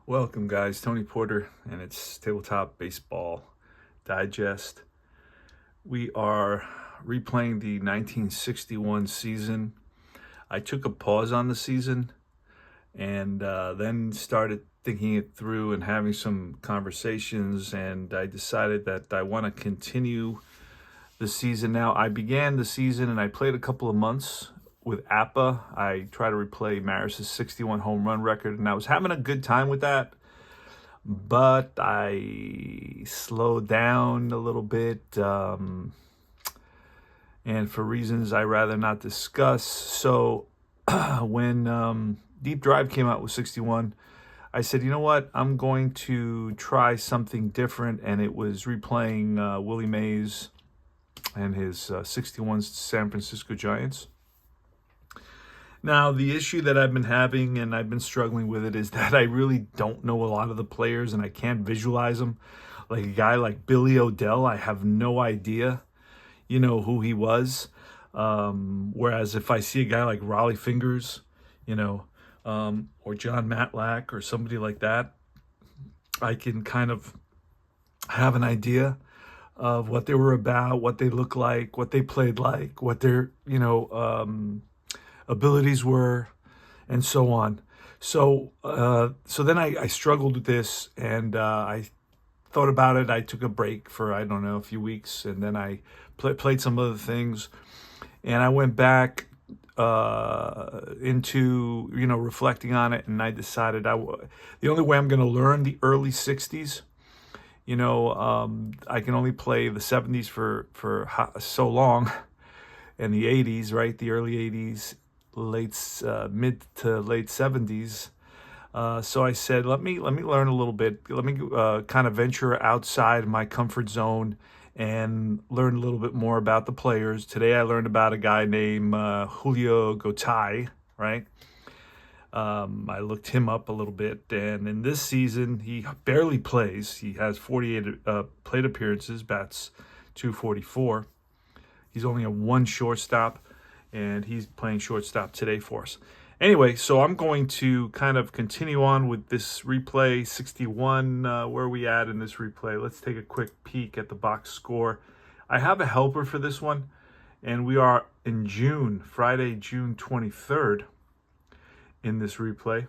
Welcome, guys. Tony Porter, and it's Tabletop Baseball Digest. We are replaying the 1961 season. I took a pause on the season and then started thinking it through and having some conversations, and I decided that I want to continue the season. Now, I began the season and I played a couple of months with APA. I tried to replay Maris's 61 home run record, and I was having a good time with that. But I slowed down a little bit, and for reasons I rather not discuss. So when Deep Drive came out with 61, I said, you know what? I'm going to try something different, and it was replaying Willie Mays and his 61 San Francisco Giants. Now, the issue that I've been having, and I've been struggling with it, is that I really don't know a lot of the players, and I can't visualize them. Like a guy like Billy O'Dell, I have no idea, who he was. Whereas if I see a guy like Raleigh Fingers, or John Matlack or somebody like that, I can kind of have an idea of what they were about, what they look like, what they played like, what their, abilities were, and so on. So then I struggled with this, and I thought about it. I took a break for, I don't know, a few weeks, and then I played some other things, and I went back into, reflecting on it, and I decided the only way I'm going to learn the early 60s, I can only play the 70s for so long, and the 80s, right, the early 80s, mid to late 70s. So I said, let me learn a little bit. Let me kind of venture outside my comfort zone and learn a little bit more about the players. Today I learned about a guy named Julio Gotay, right? I looked him up a little bit, and in this season he barely plays. He has 48 plate appearances, bats .244. He's only a one shortstop, and he's playing shortstop today for us. Anyway, so I'm going to kind of continue on with this replay 61. Where are we at in this replay? Let's take a quick peek at the box score. I have a helper for this one, and we are in June, Friday, June 23rd in this replay.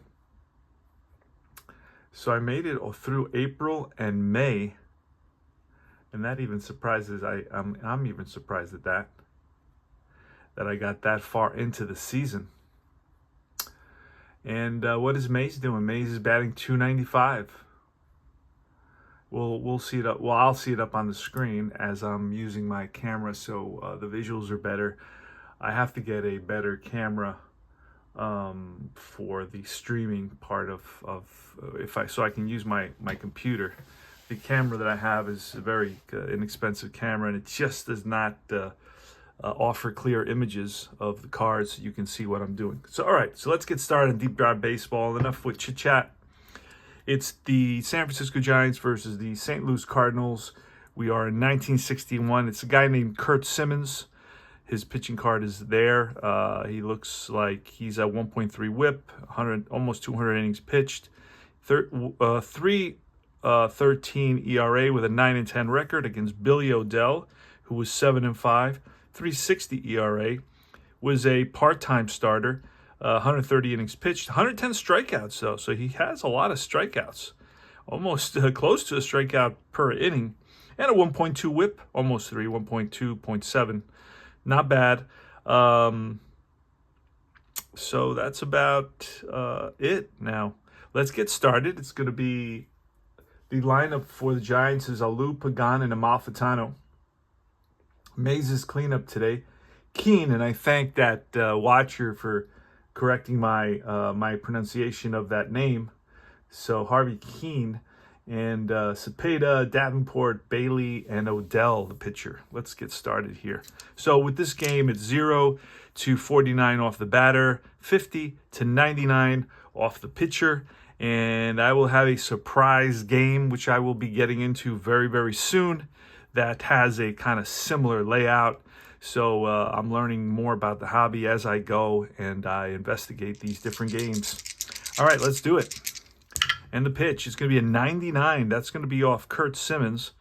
So I made it through April and May, and that even surprises, I'm even surprised at that I got that far into the season. And what is Mays doing? Mays is batting .295. We'll see it up. Well, I'll see it up on the screen as I'm using my camera, so the visuals are better. I have to get a better camera for the streaming part so I can use my computer. The camera that I have is a very inexpensive camera, and it just does not offer clear images of the cards so you can see what I'm doing. So, all right, so let's get started on Deep Drive Baseball. Enough with chit-chat. It's the San Francisco Giants versus the St. Louis Cardinals. We are in 1961. It's a guy named Curt Simmons. His pitching card is there. He looks like he's at 1.3 whip, almost 200 innings pitched, 3.13 ERA with a 9-10 record against Billy O'Dell, who was 7-5. 3.60 ERA, was a part-time starter, 130 innings pitched, 110 strikeouts though, so he has a lot of strikeouts, almost close to a strikeout per inning, and a 1.2 whip, almost 3, 1.2.7, not bad. So that's about it. Now let's get started. It's going to be the lineup for the Giants is Alou, Pagan, and Amalfitano. Mays' cleanup today, Keane, and I thank that watcher for correcting my pronunciation of that name. So Harvey Keane, and Cepeda, Davenport, Bailey, and O'Dell, the pitcher. Let's get started here. So with this game, it's 0-49 off the batter, 50-99 off the pitcher, and I will have a surprise game, which I will be getting into very, very soon, that has a kind of similar layout. So I'm learning more about the hobby as I go, and I investigate these different games. All right, let's do it. And the pitch is going to be a 99. That's going to be off Curt Simmons.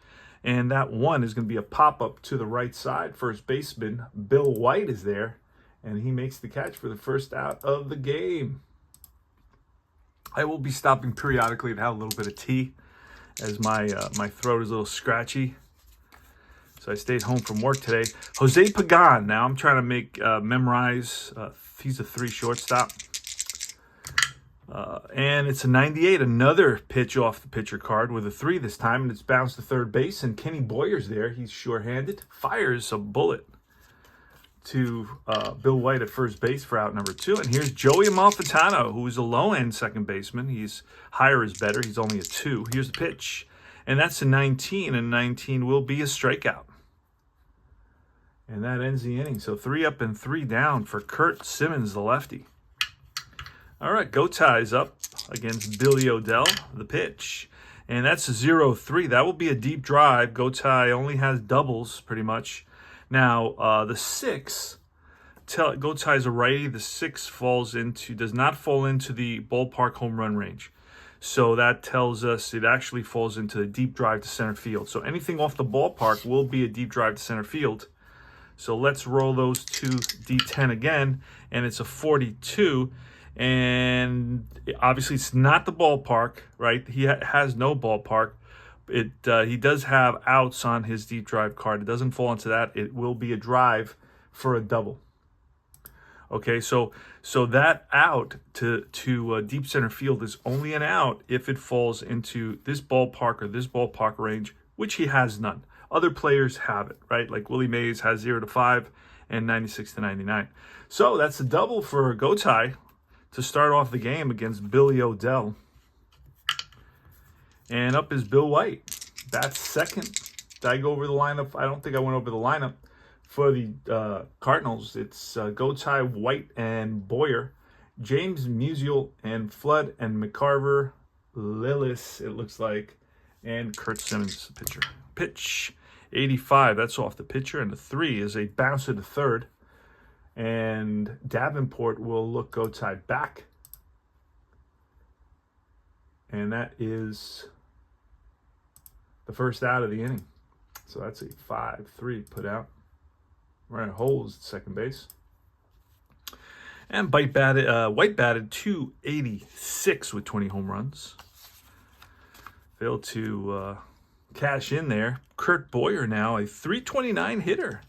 And that 1 is going to be a pop-up to the right side. First baseman Bill White is there. And he makes the catch for the first out of the game. I will be stopping periodically to have a little bit of tea, as my throat is a little scratchy. So I stayed home from work today. Jose Pagan. Now I'm trying to memorize. He's a 3 shortstop. And it's a 98. Another pitch off the pitcher card with a 3 this time. And it's bounced to third base. And Kenny Boyer's there. He's sure-handed. Fires a bullet to Bill White at first base for out number 2. And here's Joey Amalfitano, who is a low-end second baseman. He's higher is better. He's only a 2. Here's the pitch. And that's a 19. And 19 will be a strikeout. And that ends the inning. So 3 up and 3 down for Curt Simmons, the lefty. All right, Gotai's up against Billy O'Dell, the pitch. And that's a 0-3. That will be a deep drive. Gotai only has doubles, pretty much. Now, the 6, Gotai's a righty. The 6 does not fall into the ballpark home run range. So that tells us it actually falls into the deep drive to center field. So anything off the ballpark will be a deep drive to center field. So let's roll those two D10 again, and it's a 42. And obviously it's not the ballpark, right? He has no ballpark. He does have outs on his deep drive card. It doesn't fall into that. It will be a drive for a double. Okay, so that out to deep center field is only an out if it falls into this ballpark or this ballpark range, which he has none. Other players have it, right? Like Willie Mays has 0 to 5 and 96 to 99. So that's a double for Gotai to start off the game against Billy O'Dell. And up is Bill White. That's second. Did I go over the lineup? I don't think I went over the lineup for the Cardinals. It's Gotai, White, and Boyer. James Musial and Flood and McCarver. Lillis, it looks like. And Curt Simmons, the pitcher. Pitch, 85. That's off the pitcher. And the 3 is a bounce to the third. And Davenport will look Gotai back. And that is the first out of the inning. So that's a 5-3 put out. Ryan Holes at second base. And White batted 286 with 20 home runs. Failed to cash in there. Curt Boyer now a 329 hitter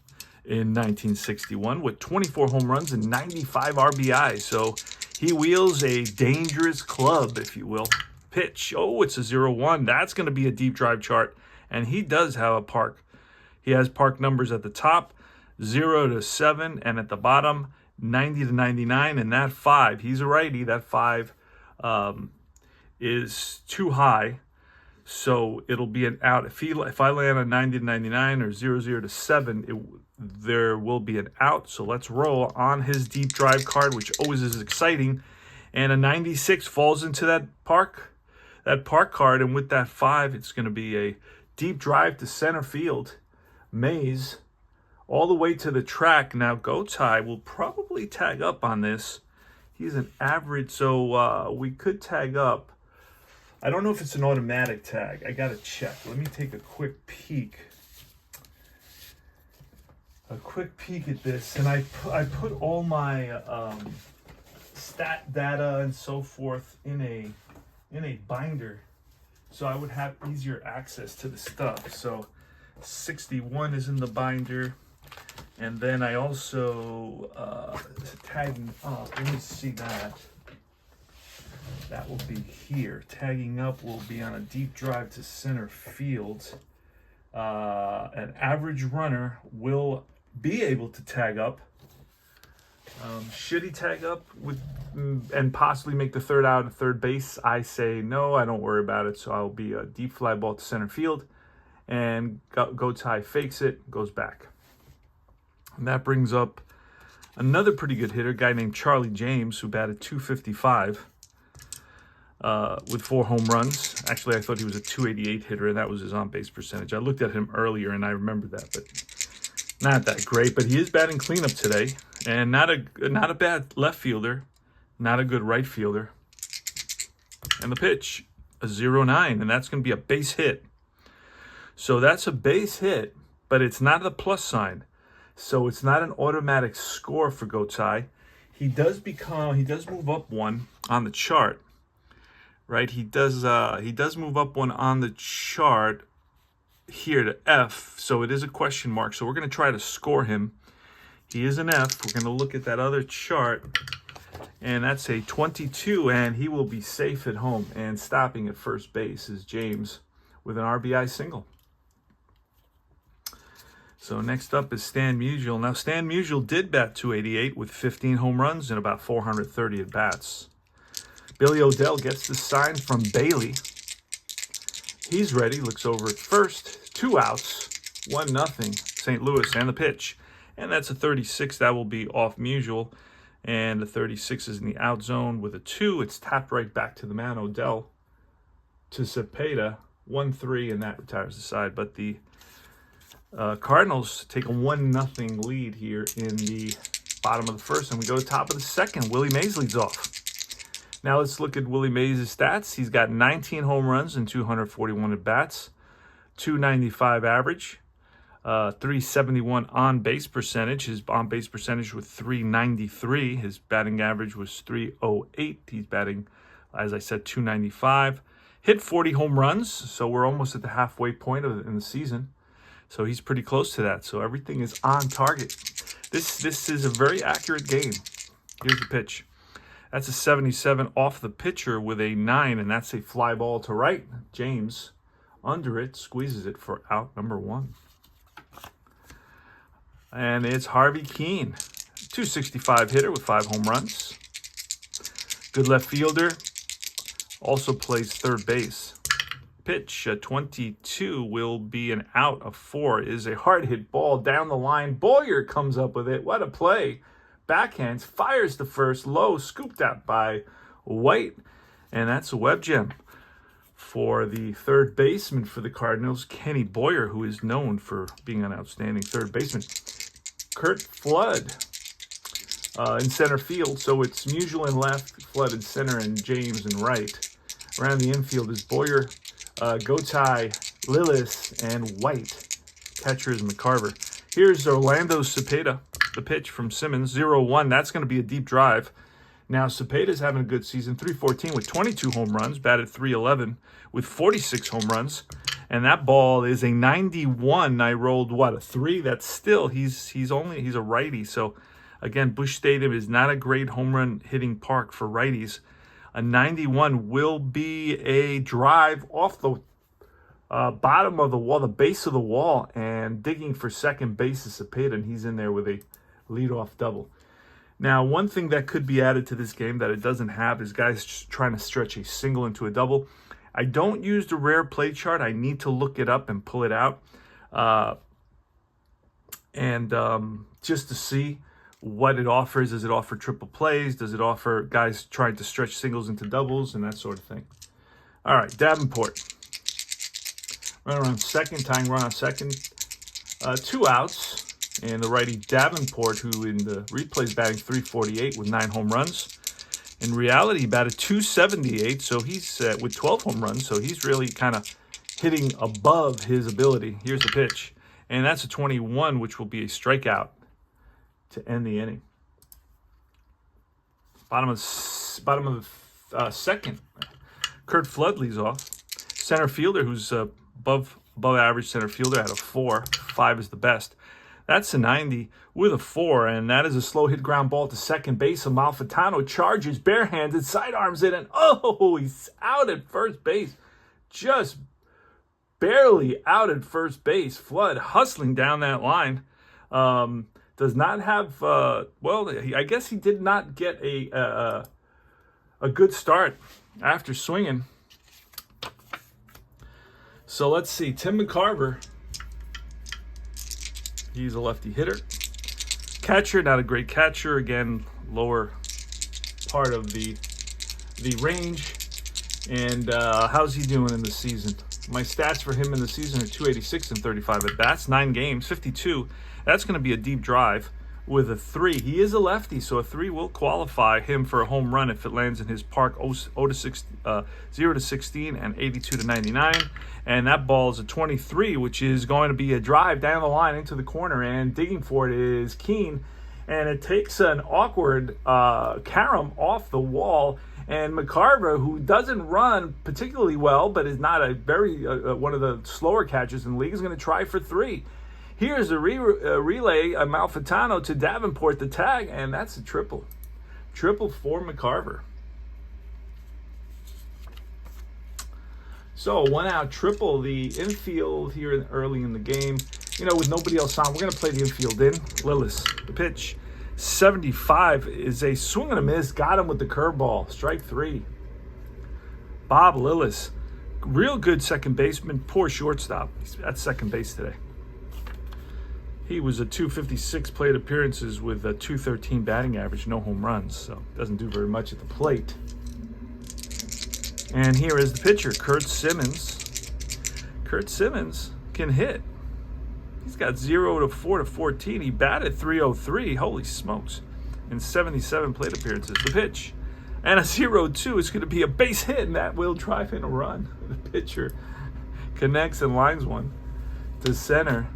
in 1961 with 24 home runs and 95 RBI. So he wheels a dangerous club, if you will. Pitch. Oh, it's a 0-1. That's going to be a deep drive chart. And he does have a park. He has park numbers at the top, 0 to 7, and at the bottom, 90 to 99. And that 5, he's a righty. That 5 is too high. So it'll be an out. If I land on 90 to 99 or 0 to 7, there will be an out. So let's roll on his deep drive card, which always is exciting. And a 96 falls into that park card. And with that 5, it's going to be a deep drive to center field. Mays all the way to the track. Now Gotai will probably tag up on this. He's an average, so we could tag up. I don't know if it's an automatic tag. I got to check. Let me take a quick peek. At this. And I put all my stat data and so forth in a binder, so I would have easier access to the stuff. So 61 is in the binder. And then I also tagging up. Let me see that. That will be here. Tagging up will be on a deep drive to center field. An average runner will be able to tag up. Should he tag up with and possibly make the third out at third base? I say no, I don't worry about it. So I'll be a deep fly ball to center field. And Gotai fakes it, goes back. And that brings up another pretty good hitter, a guy named Charlie James, who batted 255 with 4 home runs. Actually, I thought he was a 288 hitter, and that was his on-base percentage. I looked at him earlier, and I remember that, but not that great. But he is batting cleanup today, and not a bad left fielder, not a good right fielder. And the pitch, a 0-9, and that's going to be a base hit. So that's a base hit, but it's not a plus sign. So it's not an automatic score for Gotay. He does move up one on the chart, right? He does move up one on the chart here to F, so it is a question mark. So we're going to try to score him. He is an F. We're going to look at that other chart, and that's a 22, and he will be safe at home. And stopping at first base is James with an RBI single. So next up is Stan Musial. Now, Stan Musial did bat .288 with 15 home runs and about 430 at-bats. Billy O'Dell gets the sign from Bailey. He's ready, looks over at first. 2 outs, 1-0, St. Louis, and the pitch. And that's a 36. That will be off Musial. And the 36 is in the out zone with a 2. It's tapped right back to the man, O'Dell, to Cepeda. 1-3, and that retires the side. But the Cardinals take a 1-0 lead here in the bottom of the first, and we go to the top of the second. Willie Mays leads off. Now let's look at Willie Mays' stats. He's got 19 home runs and 241 at-bats, .295 average, 371 on-base percentage. His on-base percentage was .393. His batting average was .308. He's batting, as I said, .295. Hit 40 home runs, so we're almost at the halfway point in the season. So he's pretty close to that. So everything is on target. This is a very accurate game. Here's the pitch. That's a 77 off the pitcher with a 9, and that's a fly ball to right. James, under it, squeezes it for out number 1. And it's Harvey Keene, 265 hitter with 5 home runs. Good left fielder. Also plays third base. Pitch, 22 will be an out of 4. Is a hard hit ball down the line. Boyer comes up with it. What a play. Backhands, fires the first, low, scooped out by White. And that's a web gem for the third baseman for the Cardinals, Kenny Boyer, who is known for being an outstanding third baseman. Curt Flood in center field. So it's Musial in left, Flood in center, and James in right. Around the infield is Boyer, Gotay, Lillis, and White. Catcher is McCarver. Here's Orlando Cepeda, the pitch from Simmons, 0-1. That's going to be a deep drive. Now, Cepeda's having a good season, 314 with 22 home runs, batted .311 with 46 home runs. And that ball is a 91. I rolled, a 3? That's still, he's a righty. So, again, Busch Stadium is not a great home run hitting park for righties. A 91 will be a drive off the bottom of the wall, the base of the wall, and digging for second base is Cepeda, and he's in there with a leadoff double. Now, one thing that could be added to this game that it doesn't have is guys just trying to stretch a single into a double. I don't use the rare play chart. I need to look it up and pull it out, just to see what it offers. Does it offer triple plays? Does it offer guys trying to stretch singles into doubles and that sort of thing? All right, Davenport. Run around second, tying run on second. 2 outs. And the righty Davenport, who in the replays batting .348 with 9 home runs. In reality, he batted .278, so he's with 12 home runs. So he's really kind of hitting above his ability. Here's the pitch. And that's a 21, which will be a strikeout to end the inning. Bottom of the second, Curt Flood leads off. Center fielder, who's above average center fielder, had a 4. 5 is the best. That's a 90 with a 4, and that is a slow hit ground ball to second base. Amalfitano charges barehanded, sidearms it, and he's out at first base. Just barely out at first base. Flood hustling down that line. Does not have, I guess he did not get a good start after swinging. So let's see. Tim McCarver, he's a lefty hitter. Catcher, not a great catcher. Again, lower part of the range. And how's he doing in the season? My stats for him in the season are 286 and 35 at-bats, 9 games, 52. That's going to be a deep drive. with a 3. He is a lefty, so a 3 will qualify him for a home run if it lands in his park. 0 to 16 and 82 to 99. And that ball is a 23, which is going to be a drive down the line into the corner. And digging for it is Keene. And it takes an awkward carom off the wall. And McCarver, who doesn't run particularly well, but is not a very one of the slower catchers in the league, is going to try for 3. Here's a relay, Amalfitano to Davenport, the tag, and that's a triple. Triple for McCarver. So 1-out triple, the infield here early in the game. You know, with nobody else on, we're going to play the infield in. Lillis, the pitch. 75 is a swing and a miss. Got him with the curveball. Strike 3. Bob Lillis, real good second baseman. Poor shortstop. He's at second base today. He was a 256 plate appearances with a 213 batting average, no home runs, so doesn't do very much at the plate. And here is the pitcher, Curt Simmons. Curt Simmons can hit. He's got 0 to 4 to 14. He batted .303. Holy smokes. In 77 plate appearances. The pitch. And a 0-2 is going to be a base hit, and that will drive in a run. The pitcher connects and lines one to center.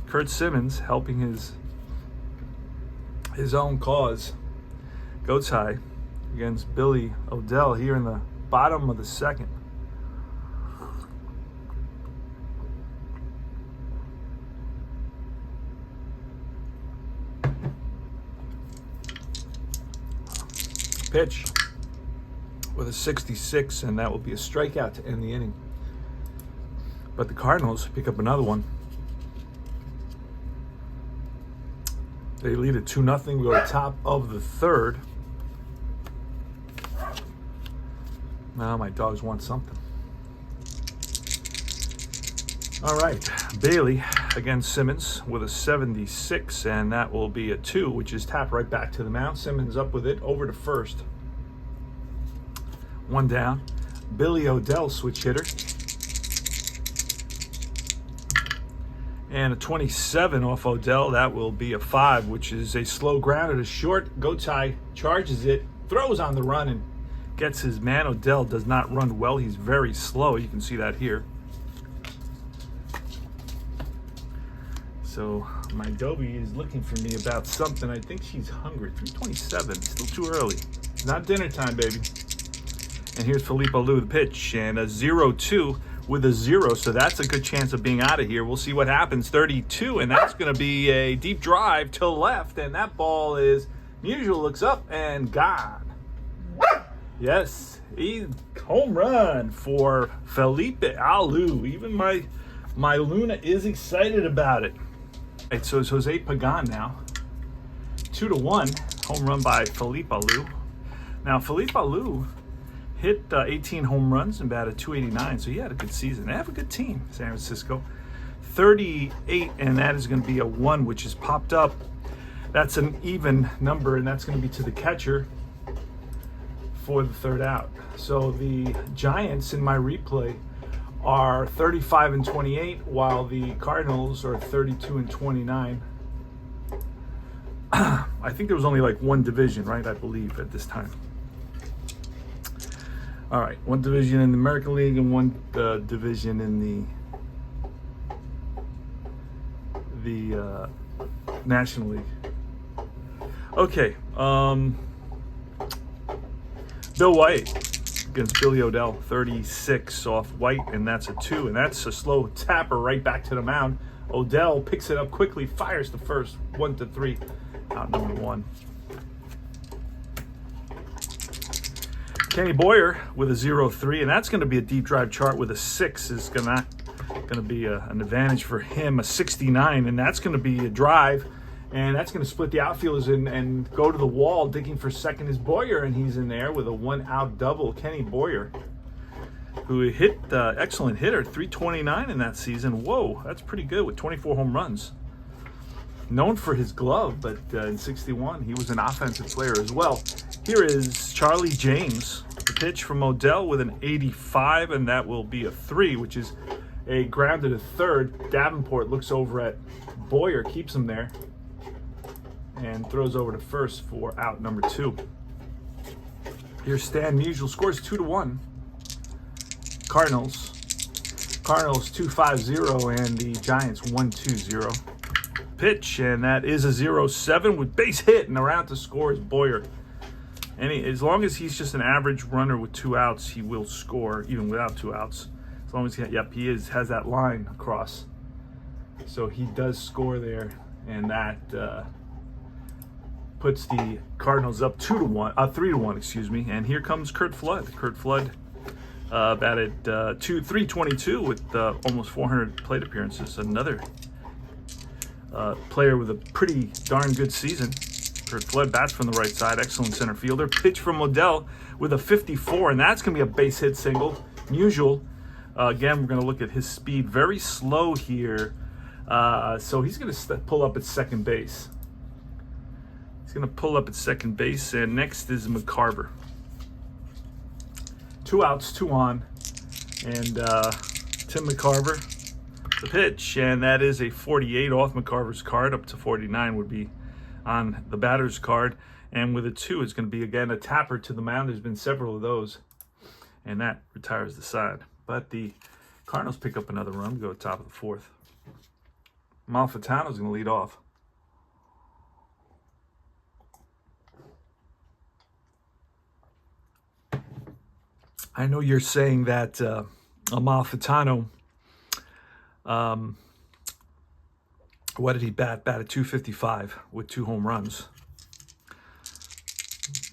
Curt Simmons helping his own cause. Goats high against Billy O'Dell here in the bottom of the second. Pitch with a 66, and that will be a strikeout to end the inning. But the Cardinals pick up another one. They lead it 2-0. We go to top of the third. Now my dogs want something. All right, Bailey against Simmons with a 76, and that will be a 2, which is tapped right back to the mound. Simmons up with it, over to first. 1 down. Billy O'Dell, switch hitter. And a 27 off O'Dell. That will be a 5, which is a slow grounder to short. Goats high, charges it, throws on the run, and gets his man. O'Dell does not run well. He's very slow. You can see that here. So my Dobie is looking for me about something. I think she's hungry. 3:27, still too early. It's not dinner time, baby. And here's Felipe Alou, the pitch, and a 0-2 with a 0. So that's a good chance of being out of here. We'll see what happens. 32, and that's going to be a deep drive to left, and that ball is, usual, looks up and gone. Yes, home run for Felipe Alou. Even my Luna is excited about it. Right, so it's Jose Pagan now. 2-1, home run by Felipe Alou. Now Felipe Alou hit 18 home runs and batted .289, so he had a good season. They have a good team, San Francisco. 38, and that is going to be a 1, which has popped up. That's an even number, and that's going to be to the catcher for the third out. So the Giants in my replay are 35-28, while the Cardinals are 32-29. I think there was only like one division, right? I believe at this time. All right, one division in the American League and one division in the National League. Okay, Bill White against Billy O'Dell, 36 off White, and that's a 2, and that's a slow tapper right back to the mound. O'Dell picks it up quickly, fires to first, 1-3, out number 1. Kenny Boyer with a 0-3, and that's going to be a deep drive chart with a 6 is going to be an advantage for him. A 69, and that's going to be a drive, and that's going to split the outfielders and go to the wall. Digging for second is Boyer, and he's in there with a 1-out double. Kenny Boyer, who hit excellent hitter, 329 in that season. Whoa, that's pretty good with 24 home runs. Known for his glove, but in 61, he was an offensive player as well. Here is Charlie James, the pitch from O'Dell with an 85, and that will be a 3, which is a grounded to third. Davenport looks over at Boyer, keeps him there. and throws over to first for out number 2. Here's Stan Musial, scores 2-1. Cardinals 2-5-0, and the Giants 1-2-0. Pitch, and that is a 0-7 with base hit, and around to score is Boyer. And as long as he's just an average runner with 2 outs, he will score even without 2 outs. As long as he has that line across, so he does score there, and that puts the Cardinals up 3-1, excuse me. And here comes Curt Flood. Curt Flood batted 322 with almost 400 plate appearances. Another player with a pretty darn good season. Curt Flood bats from the right side, excellent center fielder. Pitch from Modell with a 54, and that's going to be a base hit single. Musial, again, we're going to look at his speed. Very slow here, so he's going to pull up at second base. And next is McCarver. 2 outs, 2 on, and Tim McCarver, the pitch, and that is a 48 off McCarver's card. Up to 49 would be on the batter's card, and with a 2, it's going to be again a tapper to the mound. There's been several of those, and that retires the side. But the Cardinals pick up another run, go top of the 4th. Amalfitano's going to lead off. I know you're saying that Amalfitano, what did he bat? Batted 255 with 2 home runs.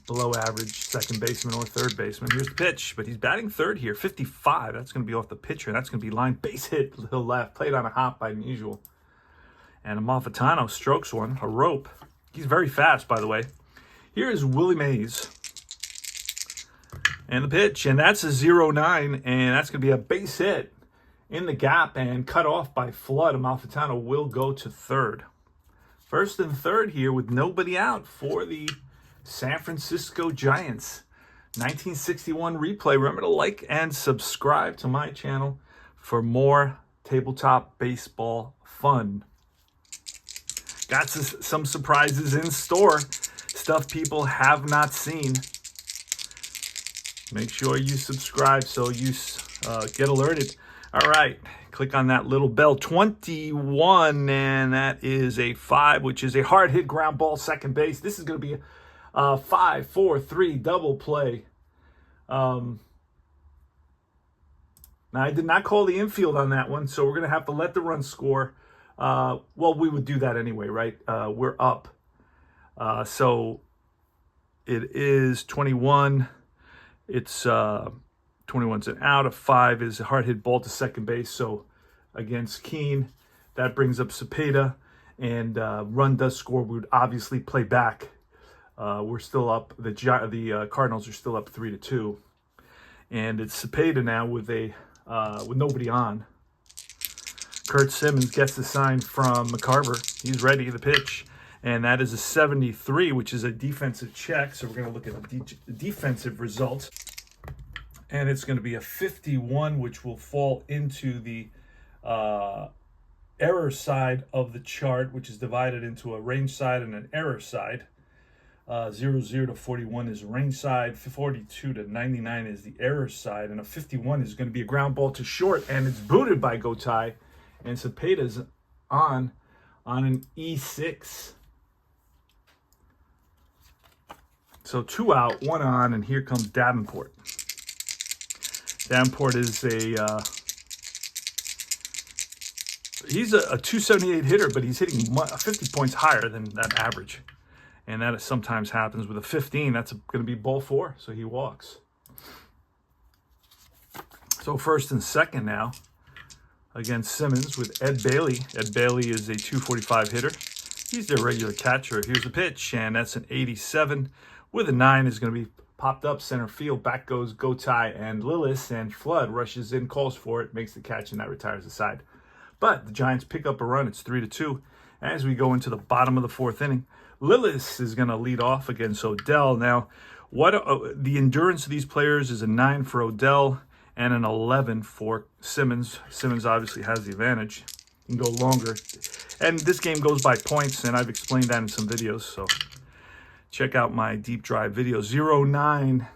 Below average second baseman or third baseman. Here's the pitch, but he's batting third here, 55. That's going to be off the pitcher. That's going to be line base hit to the left, played on a hop by Musial. And Amalfitano strokes one, a rope. He's very fast, by the way. Here is Willie Mays. And the pitch, and that's a 0-9, and that's going to be a base hit in the gap and cut off by Flood. Amalfitano will go to third. First and third here with nobody out for the San Francisco Giants. 1961 replay. Remember to like and subscribe to my channel for more tabletop baseball fun. Got some surprises in store. Stuff people have not seen. Make sure you subscribe so you get alerted. All right, click on that little bell. 21, and that is a 5, which is a hard hit ground ball second base. This is going to be a 5-4-3 double play. Now, I did not call the infield on that one, so we're going to have to let the run score. Well, we would do that anyway, right? We're up. So it is 21. It's 21's an out. A 5 is a hard hit ball to second base. So against Keene, that brings up Cepeda, and run does score. We would obviously play back. We're still up. The Cardinals are still up 3-2, and it's Cepeda now with nobody on. Curt Simmons gets the sign from McCarver. He's ready. The pitch. And that is a 73, which is a defensive check. So we're going to look at the defensive results. And it's going to be a 51, which will fall into the error side of the chart, which is divided into a range side and an error side. 00 to 41 is range side. 42 to 99 is the error side. And a 51 is going to be a ground ball to short. And it's booted by Gotay. And Cepeda's on an E6. So 2 out, 1 on, and here comes Davenport. Davenport is he's a 278 hitter, but he's hitting 50 points higher than that average. And that sometimes happens with a 15. That's going to be ball 4, so he walks. So first and second now against Simmons with Ed Bailey. Ed Bailey is a 245 hitter. He's their regular catcher. Here's the pitch, and that's an 87. With a 9 is going to be popped up center field. Back goes Gotay and Lillis, and Flood rushes in, calls for it, makes the catch, and that retires the side. But the Giants pick up a run. It's 3-2. As we go into the bottom of the 4th inning, Lillis is going to lead off against Odell. Now, the endurance of these players is a 9 for Odell and an 11 for Simmons. Simmons obviously has the advantage. He can go longer. And this game goes by points, and I've explained that in some videos. So check out my deep drive video. 0-9.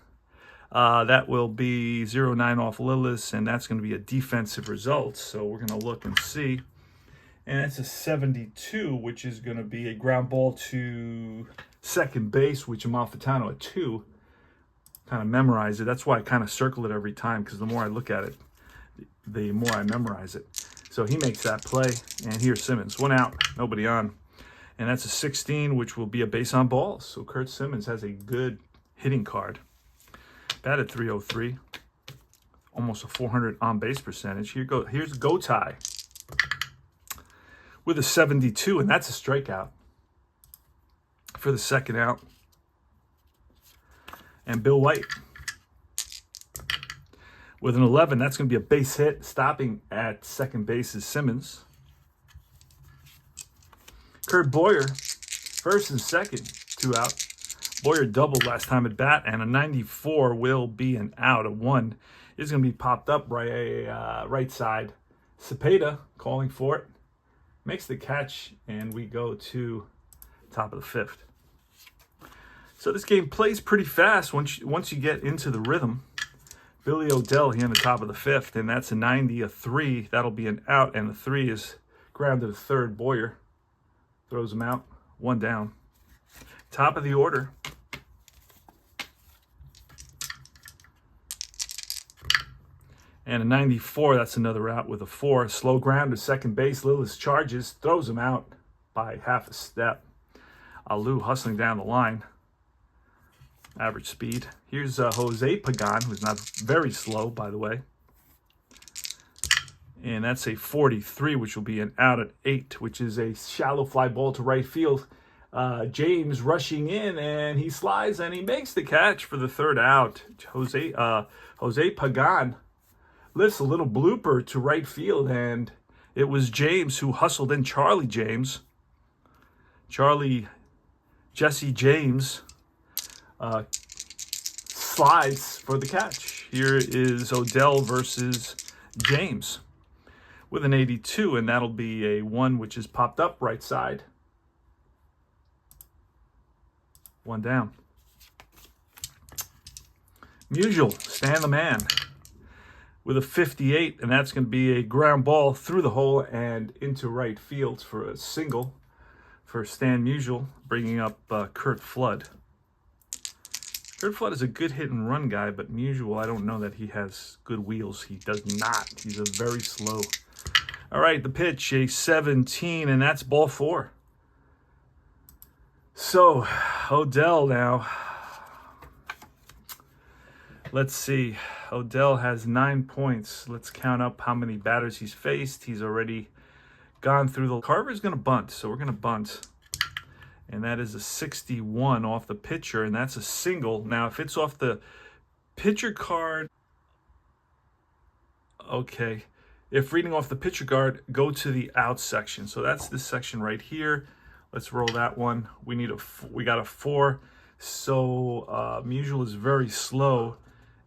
That will be 0-9 off Lillis, and that's going to be a defensive result. So we're going to look and see. And that's a 72, which is going to be a ground ball to second base, which Amalfitano at 2. Kind of memorize it. That's why I kind of circle it every time, because the more I look at it, the more I memorize it. So he makes that play, and here's Simmons. 1 out, nobody on. And that's a 16, which will be a base on balls. So Curt Simmons has a good hitting card. Batted .303, almost a 400 on base percentage. Here's Gotye with a 72, and that's a strikeout for the second out. And Bill White with an 11. That's going to be a base hit. Stopping at second base is Simmons. Kurt Boyer, first and second, 2 out. Boyer doubled last time at bat, and a 94 will be an out. A 1 is going to be popped up right side. Cepeda calling for it. Makes the catch, and we go to top of the 5th. So this game plays pretty fast once you get into the rhythm. Billy O'Dell here in the top of the 5th, and that's a 90, a 3. That'll be an out, and the 3 is grounded to third. Boyer throws him out. 1 down. Top of the order. And a 94, that's another out with a 4. Slow ground to second base. Lillis charges, throws him out by half a step. Alou hustling down the line. Average speed. Here's Jose Pagan, who's not very slow, by the way. And that's a 43, which will be an out at 8, which is a shallow fly ball to right field. James rushing in, and he slides, and he makes the catch for the third out. Jose Pagan lifts a little blooper to right field, and it was James who hustled in. Jesse James slides for the catch. Here is O'Dell versus James with an 82, and that'll be a 1, which is popped up right side. 1 down. Musial, Stan the Man, with a 58, and that's going to be a ground ball through the hole and into right field for a single for Stan Musial, bringing up Curt Flood. Curt Flood is a good hit and run guy, but Musial, I don't know that he has good wheels. He does not. He's a very slow. All right, the pitch, a 17, and that's ball 4. So, O'Dell now. Let's see. O'Dell has 9 points. Let's count up how many batters he's faced. He's already gone through the... Carver's going to bunt, so we're going to bunt. And that is a 61 off the pitcher, and that's a single. Now, if it's off the pitcher card... Okay. If reading off the pitcher card, go to the out section. So that's this section right here. Let's roll that one. We got a 4. So Musial is very slow.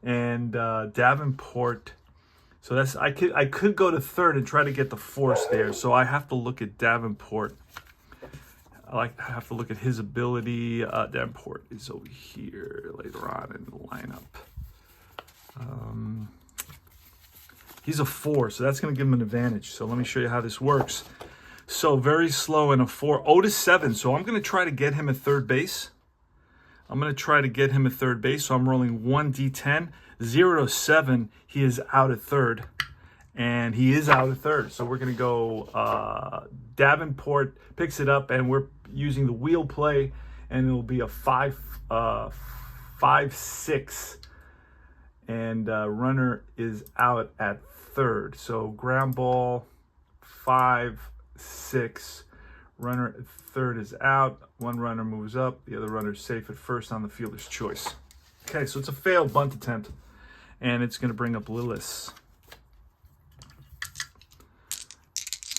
And Davenport, so that's I could go to third and try to get the force there. So I have to look at Davenport. I have to look at his ability. Davenport is over here later on in the lineup. He's a 4, so that's going to give him an advantage. So let me show you how this works. So very slow and a 4. 0-7. So I'm going to try to get him at third base. So I'm rolling 1d10. 0-7, he is out at third. And he is out at third. So we're going to go Davenport picks it up, and we're using the wheel play, and it'll be a 5-6. And runner is out at third. So ground ball, 5-6. Runner at third is out. One runner moves up. The other runner is safe at first on the fielder's choice. Okay, so it's a failed bunt attempt. And it's going to bring up Lillis.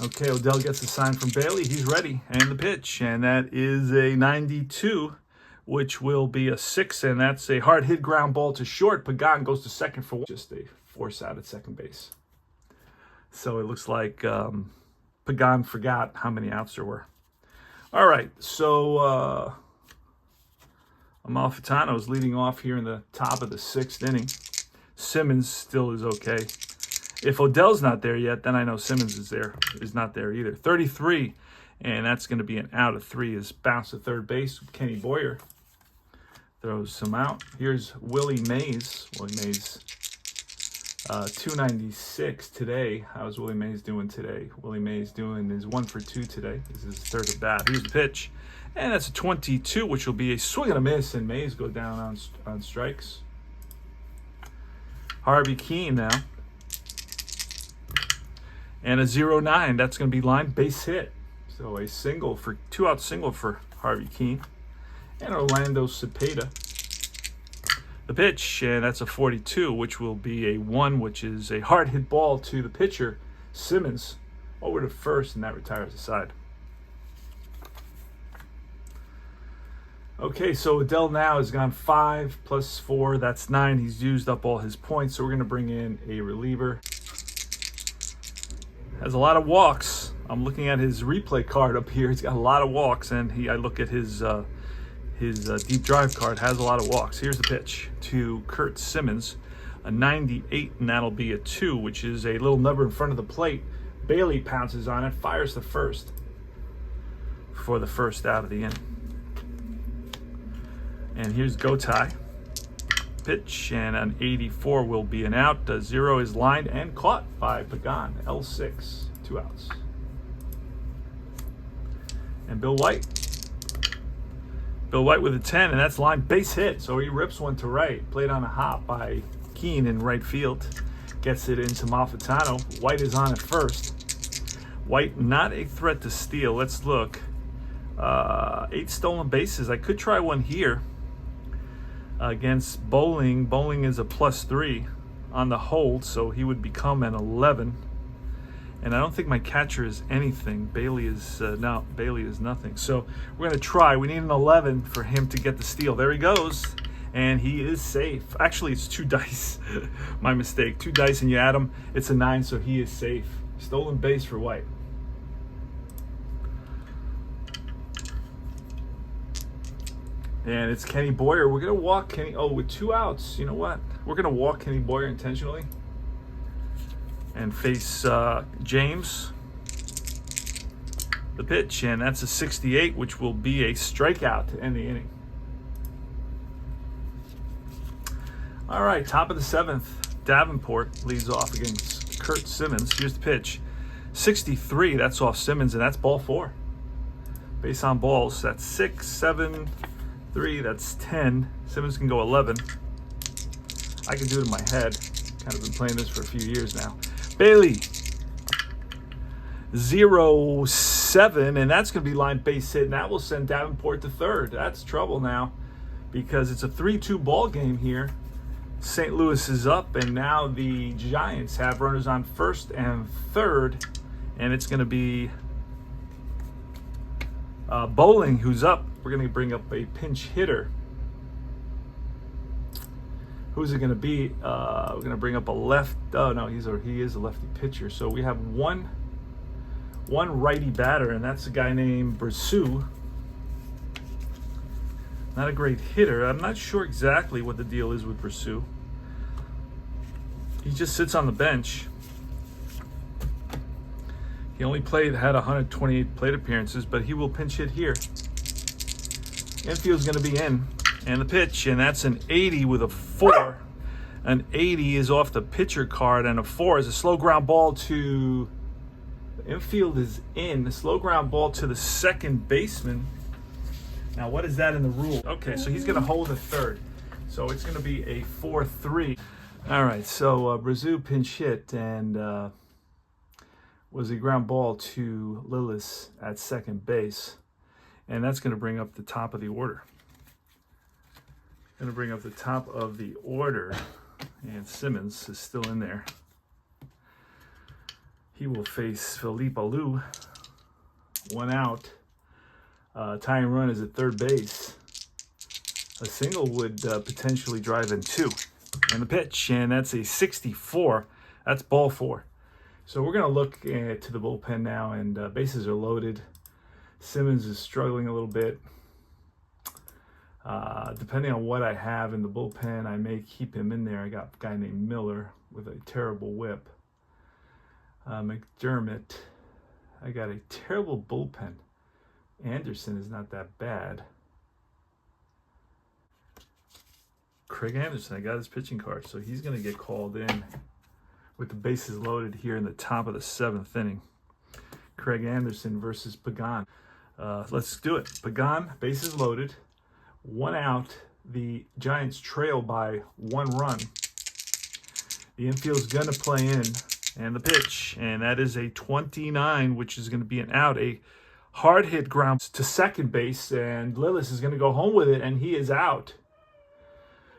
Okay, O'Dell gets the sign from Bailey. He's ready. And the pitch. And that is a 92, which will be a 6. And that's a hard hit ground ball to short. Pagan goes to second for 1. Just a force out at second base. So it looks like Pagan forgot how many outs there were. All right, so Amalfitano is leading off here in the top of the 6th inning. Simmons still is okay. If Odell's not there yet, then I know Simmons is not there either. 33, and that's going to be an out of 3. Is bounce to third base. Kenny Boyer throws some out. Here's Willie Mays. Willie Mays, 296 today. How's Willie Mays doing today? Willie Mays doing his 1 for 2 today. This is his 3rd at bat. Here's the pitch, and that's a 22, which will be a swing and a miss, and Mays go down on strikes. Harvey Keene now. And a 0-9. That's going to be line base hit. So a 2-out single for Harvey Keene. And Orlando Cepeda. The pitch, and that's a 42, which will be a 1, which is a hard hit ball to the pitcher, Simmons, over to first, and that retires the side. Okay, so Odell now has gone 5 plus 4. That's 9. He's used up all his points, so we're going to bring in a reliever. Has a lot of walks. I'm looking at his replay card up here. He's got a lot of walks, and I look at his deep drive card. Has a lot of walks. Here's the pitch to Kurt Simmons, a 98, and that'll be a 2, which is a little number in front of the plate. Bailey pounces on it, fires the first for the first out of the inning. And here's Gotay. Pitch, and an 84 will be an out. 0 is lined and caught by Pagan. L6, 2 outs. And Bill White. Bill White with a 10, and that's line base hit. So he rips one to right. Played on a hop by Keene in right field. Gets it into Amalfitano. White is on at first. White not a threat to steal. Let's look. 8 stolen bases. I could try one here. Against Bowling. Bowling is a +3 on the hold, so he would become an 11. And I don't think my catcher is anything. Bailey is Bailey is nothing. So we're going to try. We need an 11 for him to get the steal. There he goes, and he is safe. Actually, it's 2 dice. My mistake. 2 dice, and you add them, it's a 9, so he is safe. Stolen base for White. And it's Kenny Boyer. We're going to walk Kenny. Oh, with 2 outs. You know what? We're going to walk Kenny Boyer intentionally. And face James. The pitch. And that's a 68, which will be a strikeout to end the inning. All right, top of the 7th. Davenport leads off against Kurt Simmons. Here's the pitch. 63. That's off Simmons, and that's ball 4. Base on balls. That's 6, 7... 3, that's 10. Simmons can go 11. I can do it in my head. Kind of been playing this for a few years now. Bailey, 0-7, and that's going to be line base hit, and that will send Davenport to third. That's trouble now because it's a 3-2 ball game here. St. Louis is up, and now the Giants have runners on first and third, and it's going to be Bowling who's up. We're going to bring up a pinch hitter. Who's it going to be? We're going to bring up a left. Oh no, he is a lefty pitcher. So we have one righty batter, and that's a guy named Brissou. Not a great hitter. I'm not sure exactly what the deal is with Brissou. He just sits on the bench. He only had 128 plate appearances, but he will pinch hit here. Infield's going to be in, and the pitch, and that's an 80 with a 4. An 80 is off the pitcher card, and a 4 is a slow ground ball to the infield is in. The slow ground ball to the second baseman. Now, what is that in the rule? Okay, so he's going to hold the third, so it's going to be a 4-3. All right, so Brissou pinch hit, and was a ground ball to Lillis at second base. And that's going to bring up the top of the order. And Simmons is still in there. He will face Philippe Alou. 1 out. Tying run is at third base. A single would potentially drive in 2. And the pitch, and that's a 64. That's ball 4. So we're going to look to the bullpen now, and bases are loaded. Simmons is struggling a little bit. Depending on what I have in the bullpen, I may keep him in there. I got a guy named Miller with a terrible whip. McDermott, I got a terrible bullpen. Anderson is not that bad. Craig Anderson, I got his pitching card, so he's going to get called in with the bases loaded here in the top of the 7th inning. Craig Anderson versus Pagan. Let's do it. Pagan, bases loaded, 1 out. The Giants trail by 1 run. The infield's going to play in, and the pitch, and that is a 29, which is going to be an out. A hard hit ground to second base, and Lillis is going to go home with it, and he is out.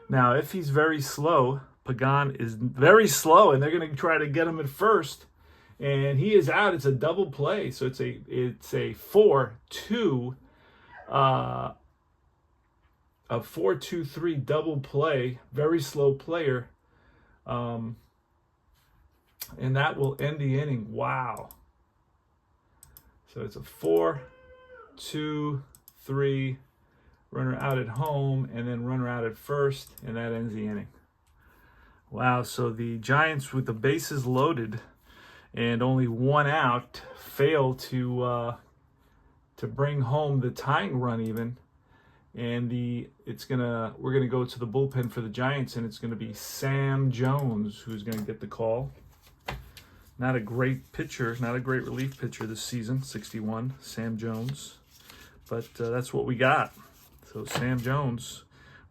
Now, if he's very slow, Pagan is very slow, and they're going to try to get him at first, and he is out. It's a double play, so it's a 4-2, a 4-2-3 double play. Very slow player, and that will end the inning. Wow. So it's a 4-2-3. Runner out at home, and then runner out at first, and that ends the inning. Wow, so the Giants with the bases loaded and only 1 out fail to bring home the tying run even. And we're gonna go to the bullpen for the Giants, and it's gonna be Sam Jones who's gonna get the call. Not a great pitcher, not a great relief pitcher this season, 61, Sam Jones. But that's what we got. So Sam Jones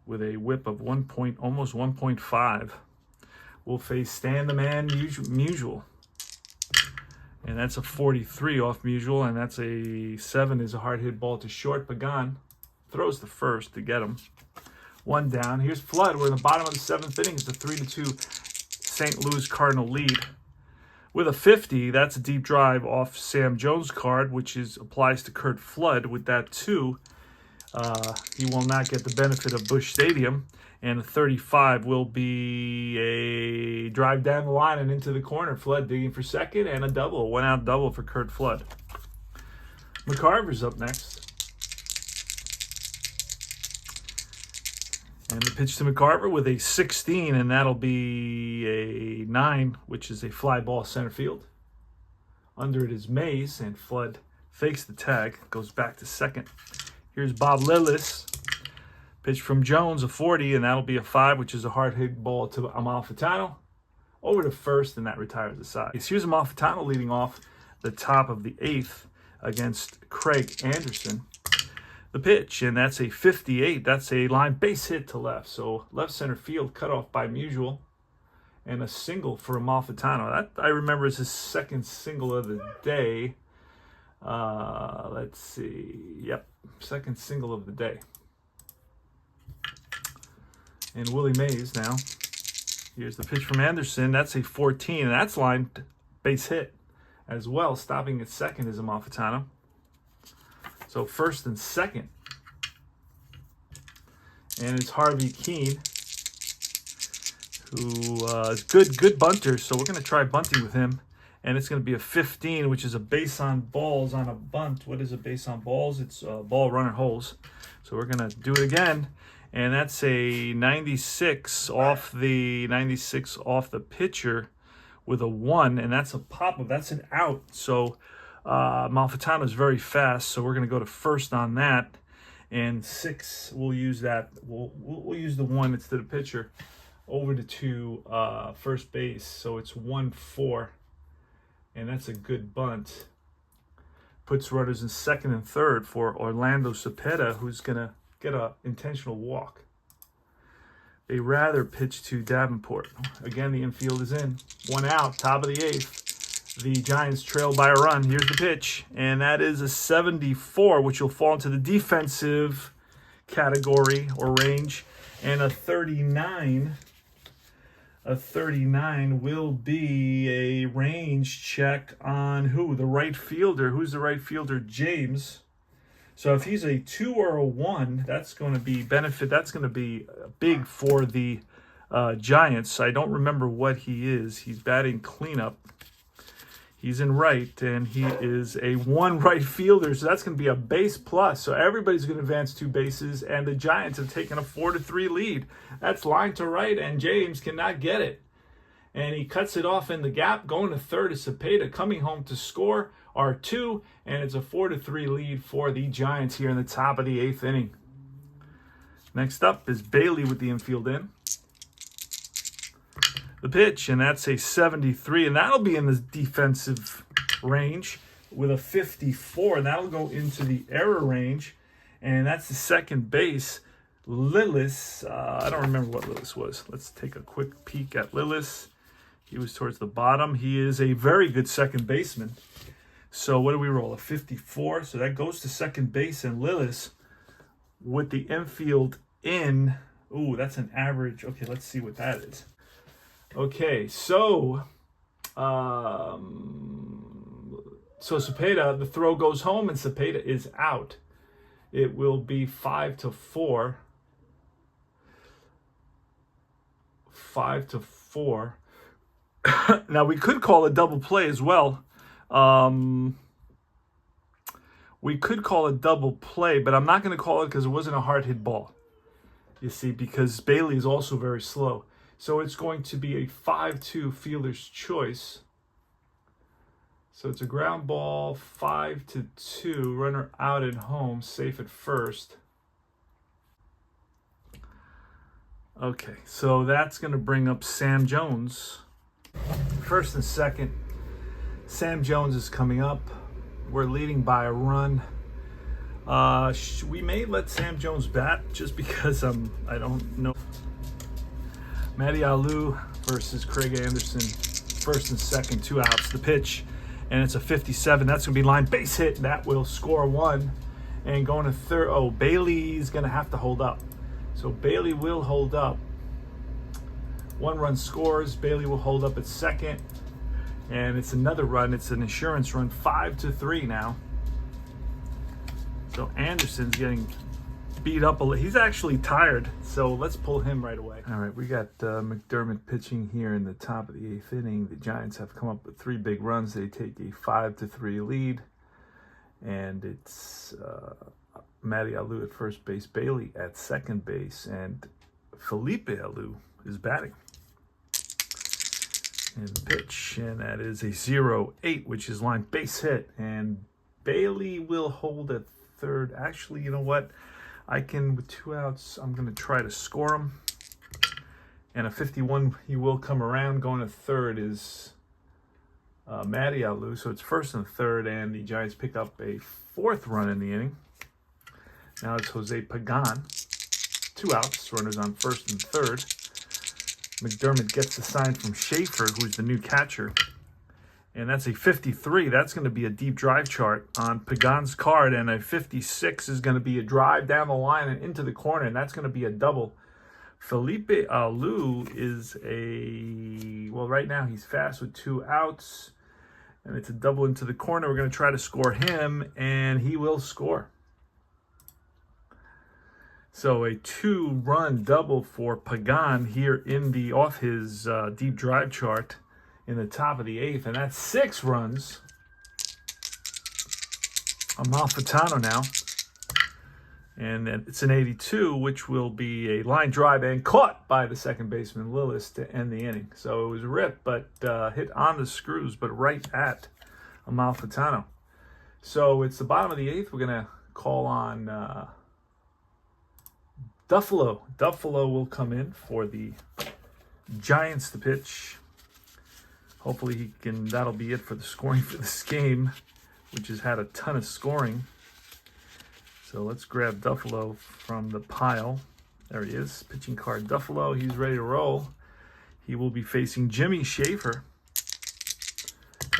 with a whip of almost 1.5 will face Stan the Man Musial. And that's a 43 off Musial, and that's a 7 is a hard hit ball to short. Pagan throws the first to get him. 1 down. Here's Flood. We're in the bottom of the 7th inning. It's a 3-2 St. Louis Cardinal lead. With a 50, that's a deep drive off Sam Jones' card, which applies to Curt Flood. With that too, he will not get the benefit of Busch Stadium, and a 35 will be a drive down the line and into the corner. Flood digging for second, and a double, 1 out double for Curt Flood. McCarver's up next. And the pitch to McCarver with a 16, and that'll be a 9, which is a fly ball center field. Under it is Mays, and Flood fakes the tag, goes back to second. Here's Bob Lillis. Pitch from Jones, a 40, and that'll be a 5, which is a hard hit ball to Amalfitano. Over to first, and that retires the side. Here's Amalfitano leading off the top of the 8th against Craig Anderson. The pitch, and that's a 58. That's a line base hit to left. So left center field cut off by Musial, and a single for Amalfitano. That I remember is his 2nd single of the day. Let's see. Yep, 2nd single of the day. And Willie Mays now. Here's the pitch from Anderson. That's a 14, and that's lined base hit as well. Stopping at second is Amalfitano. So first and second. And it's Harvey Keene, who is good bunter. So we're going to try bunting with him. And it's going to be a 15, which is a base on balls on a bunt. What is a base on balls? It's ball runner holes. So we're going to do it again. And that's a 96 off the pitcher with a 1. And that's a pop-up. That's an out. So Amalfitano is very fast. So we're going to go to first on that. And 6, we'll use that. We'll use the 1 instead of pitcher over to first base. So it's 1-4. And that's a good bunt. Puts runners in second and third for Orlando Cepeda, who's going to get an intentional walk. They rather pitch to Davenport. Again, the infield is in. 1 out, top of the 8th. The Giants trail by a run. Here's the pitch. And that is a 74, which will fall into the defensive category or range. And a 39. A 39 will be a range check on who? The right fielder. Who's the right fielder? James. So if he's a 2 or a 1, that's going to be benefit. That's going to be big for the Giants. I don't remember what he is. He's batting cleanup. He's in right, and he is a 1 right fielder, so that's going to be a base plus. So everybody's going to advance 2 bases, and the Giants have taken a 4-3 lead. That's line to right, and James cannot get it. And he cuts it off in the gap. Going to third is Cepeda, coming home to score R2, and it's a 4-3 lead for the Giants here in the top of the 8th inning. Next up is Bailey with the infield in. The pitch, and that's a 73, and that'll be in the defensive range with a 54, and that'll go into the error range, and that's the second base. Lillis, I don't remember what Lillis was. Let's take a quick peek at Lillis. He was towards the bottom. He is a very good second baseman. So what do we roll? A 54, so that goes to second base, and Lillis with the infield in. Ooh, that's an average. Okay, let's see what that is. Okay, so Cepeda, the throw goes home, and Cepeda is out. It will be 5-4. 5-4. Now, we could call a double play as well. We could call a double play, but I'm not going to call it because it wasn't a hard hit ball. You see, because Bailey is also very slow. So it's going to be a 5-2 fielder's choice. So it's a ground ball, 5-2, runner out at home, safe at first. Okay, so that's going to bring up Sam Jones. First and second, Sam Jones is coming up. We're leading by a run. We may let Sam Jones bat just because I don't know. Matty Alou versus Craig Anderson. First and second, 2 outs. The pitch, and it's a 57. That's going to be line base hit. That will score 1. And going to third. Oh, Bailey's going to have to hold up. So Bailey will hold up. 1 run scores. Bailey will hold up at second. And it's another run. It's an insurance run. 5-3 now. So Anderson's getting beat up a little. He's actually tired, so let's pull him right away. All right, we got McDermott pitching here in the top of the 8th inning. The Giants have come up with 3 big runs. They take a 5-3 lead, and it's Matty Alou at first base, Bailey at second base, and Felipe Alou is batting. And the pitch, and that is a 0-8, which is line base hit, and Bailey will hold at third. Actually, you know what? I can, with 2 outs, I'm going to try to score him. And a 51, he will come around. Going to third is Matty Alou. So it's first and third, and the Giants pick up a 4th run in the inning. Now it's Jose Pagan. 2 outs, runners on first and third. McDermott gets the sign from Schaefer, who's the new catcher. And that's a 53. That's going to be a deep drive chart on Pagan's card. And a 56 is going to be a drive down the line and into the corner. And that's going to be a double. Felipe Alou is well, right now he's fast with 2 outs. And it's a double into the corner. We're going to try to score him. And he will score. So a 2-run double for Pagan here off his deep drive chart in the top of the 8th, and that's 6 runs. Amalfitano now, and it's an 82, which will be a line drive and caught by the second baseman Lillis to end the inning. So it was ripped, but hit on the screws, but right at Amalfitano. So it's the bottom of the 8th. We're gonna call on Duffalo. Duffalo will come in for the Giants to pitch. Hopefully that'll be it for the scoring for this game, which has had a ton of scoring. So let's grab Duffalo from the pile. There he is, pitching card Duffalo. He's ready to roll. He will be facing Jimmy Schaefer.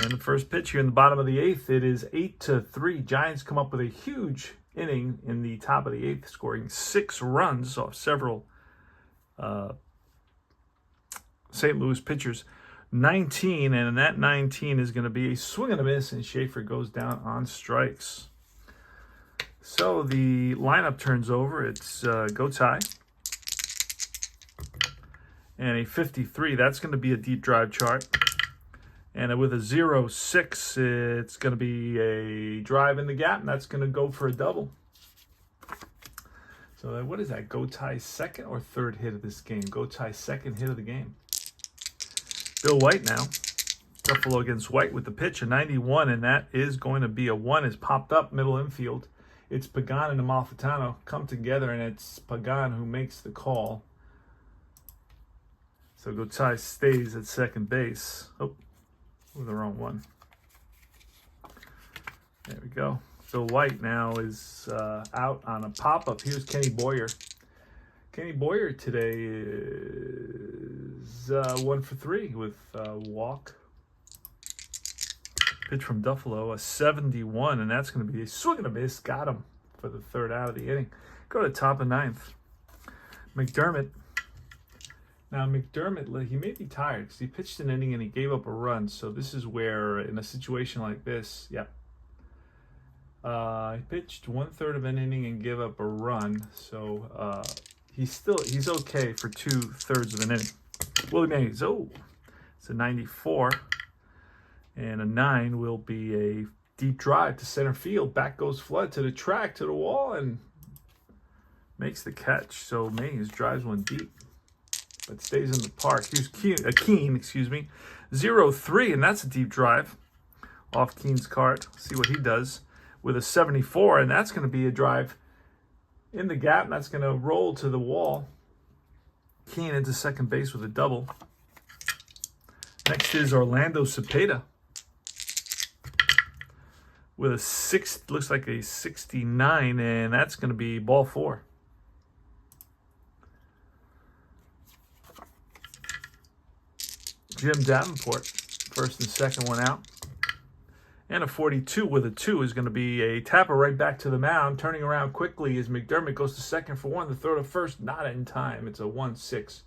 And the first pitch here in the bottom of the 8th, it is 8-3. Giants come up with a huge inning in the top of the 8th, scoring 6 runs off several St. Louis pitchers. 19, and that 19 is going to be a swing and a miss, and Schaefer goes down on strikes. So the lineup turns over. It's Gotay. And a 53, that's going to be a deep drive chart. And with a 0-6, it's going to be a drive in the gap, and that's going to go for a double. So what is that? Gotai's second or third hit of this game? Gotai's second hit of the game. Bill White now. Buffalo against White with the pitch, a 91, and that is going to be a 1. It's popped up middle infield. It's Pagan and Amalfitano come together, and it's Pagan who makes the call. So Gotai stays at second base. Oh, with the wrong one. There we go. Bill White now is out on a pop-up. Here's Kenny Boyer. Kenny Boyer today is 1 for 3 with walk. Pitch from Duffalo, a 71, and that's going to be a swing and a miss. Got him for the third out of the inning. Go to top of ninth. McDermott. Now, McDermott, he may be tired because he pitched an inning and he gave up a run. So this is where, in a situation like this, he pitched 1/3 of an inning and gave up a run. So he's okay for 2/3 of an inning. Willie Mays, it's a 94. And a 9 will be a deep drive to center field. Back goes Flood to the track, to the wall, and makes the catch. So Mays drives one deep, but stays in the park. Here's Keane, 0-3, and that's a deep drive off Keane's cart. See what he does with a 74, and that's going to be a drive in the gap, and that's going to roll to the wall. Keane into second base with a double. Next is Orlando Cepeda with a looks like a 69, and that's going to be ball 4. Jim Davenport, first and second one out. And a 42 with a 2 is going to be a tapper right back to the mound. Turning around quickly as McDermott goes to second for 1. The throw to first, not in time. It's a 1-6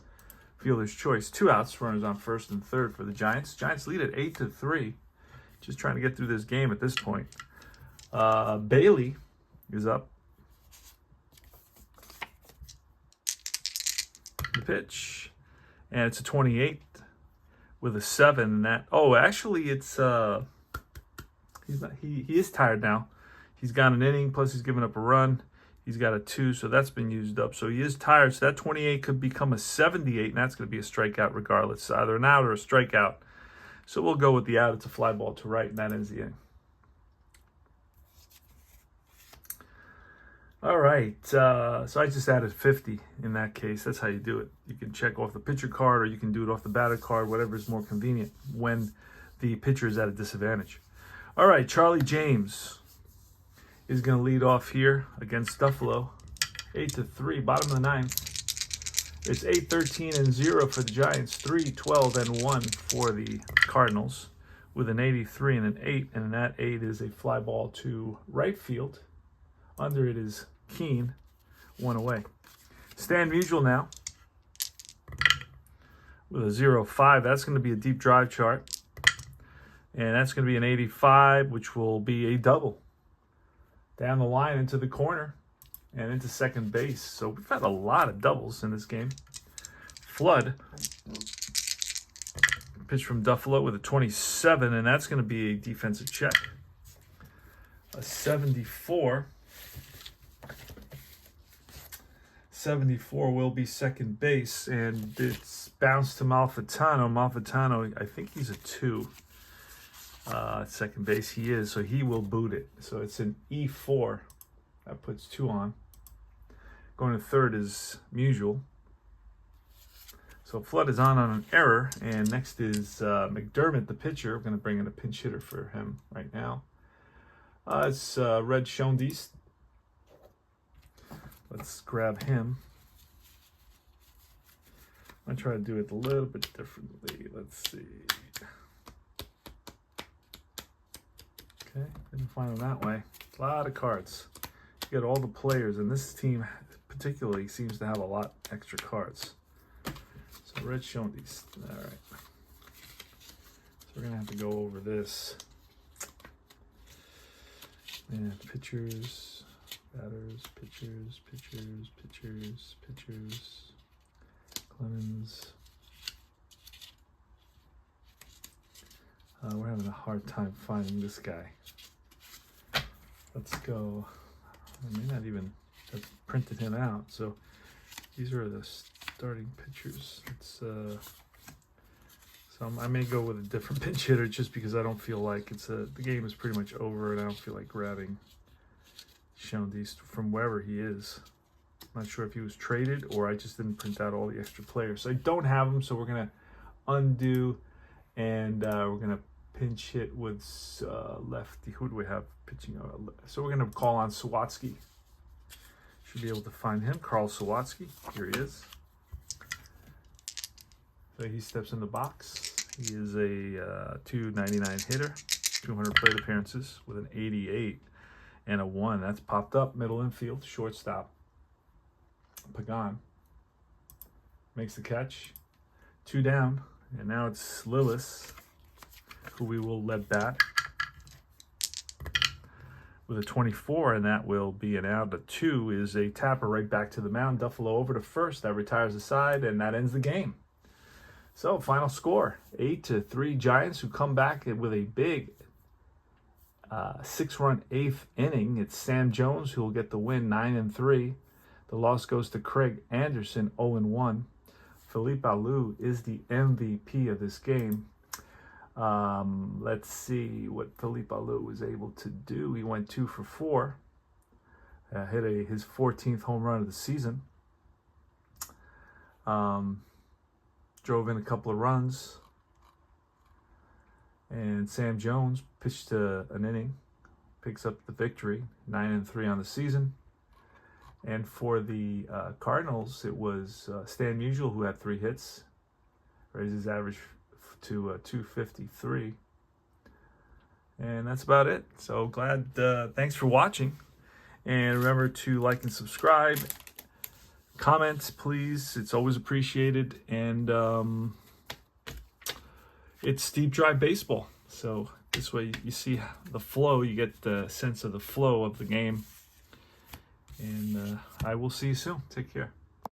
fielder's choice. 2 outs, runners on first and third for the Giants. Giants lead at 8-3. Just trying to get through this game at this point. Bailey is up. The pitch. And it's a 28 with a 7. Actually it's he is tired now. He's got an inning, plus he's given up a run. He's got a 2, so that's been used up. So he is tired. So that 28 could become a 78, and that's going to be a strikeout regardless. Either an out or a strikeout. So we'll go with the out. It's a fly ball to right, and that ends the inning. All right. So I just added 50 in that case. That's how you do it. You can check off the pitcher card, or you can do it off the batter card, whatever is more convenient when the pitcher is at a disadvantage. All right. Charlie James is going to lead off here against Duffalo. 8-3, bottom of the ninth. It's 8-13-0 for the Giants, 3-12-1 for the Cardinals, with an 83 and an 8, and that 8 is a fly ball to right field. Under it is Keane, 1 away. Stan Musial now with a 0-5. That's going to be a deep drive chart, and that's going to be an 85, which will be a double down the line into the corner and into second base. So we've had a lot of doubles in this game. Flood, pitch from Duffalo with a 27, and that's going to be a defensive check. A 74. 74 will be second base, and it's bounced to Malfitano. Malfitano, I think he's a 2. Second base, he is, so he will boot it. So it's an E4. That puts 2 on. Going to third is Musial. So Flood is on an error, and next is McDermott, the pitcher. We're going to bring in a pinch hitter for him right now. It's Red Shondies. Let's grab him. I'm going to try to do it a little bit differently. Let's see. Okay, didn't find them that way. A lot of cards. You get all the players, and this team particularly seems to have a lot extra cards. So Red Shondies. All right. So we're going to have to go over this. And pitchers, batters, pitchers. Clemens. We're having a hard time finding this guy. Let's go. I may not even have printed him out. So these are the starting pitchers. So I may go with a different pinch hitter just because I don't feel like the game is pretty much over and I don't feel like showing these from wherever he is. I'm not sure if he was traded or I just didn't print out all the extra players. So I don't have them, so we're gonna undo and we're gonna pinch hit with lefty. Who do we have pitching? So we're gonna call on Sawatsky. Should be able to find him. Carl Sawatsky. Here he is. So he steps in the box. He is a 299 hitter, 200 plate appearances with an 88 and a 1. That's popped up. Middle infield, shortstop. Pagan makes the catch. 2 down. And now it's Lillis, who we will let bat with a 24, and that will be an out. A 2 is a tapper right back to the mound. Duffalo over to first. That retires the side, and that ends the game. So, final score, 8-3 Giants, who come back with a big 6-run 8th inning. It's Sam Jones who will get the win, 9-3. The loss goes to Craig Anderson, 0-1. Felipe Alou is the MVP of this game. Let's see what Felipe Alou was able to do. He went 2 for 4. Hit his 14th home run of the season. Drove in a couple of runs. And Sam Jones pitched an inning. Picks up the victory. 9-3 on the season. And for the Cardinals, it was Stan Musial who had 3 hits. Raised his average to 253. And that's about it. So glad. Thanks for watching. And remember to like and subscribe. Comments, please. It's always appreciated. And it's Deep Drive Baseball. So this way you see the flow. You get the sense of the flow of the game. And I will see you soon. Take care.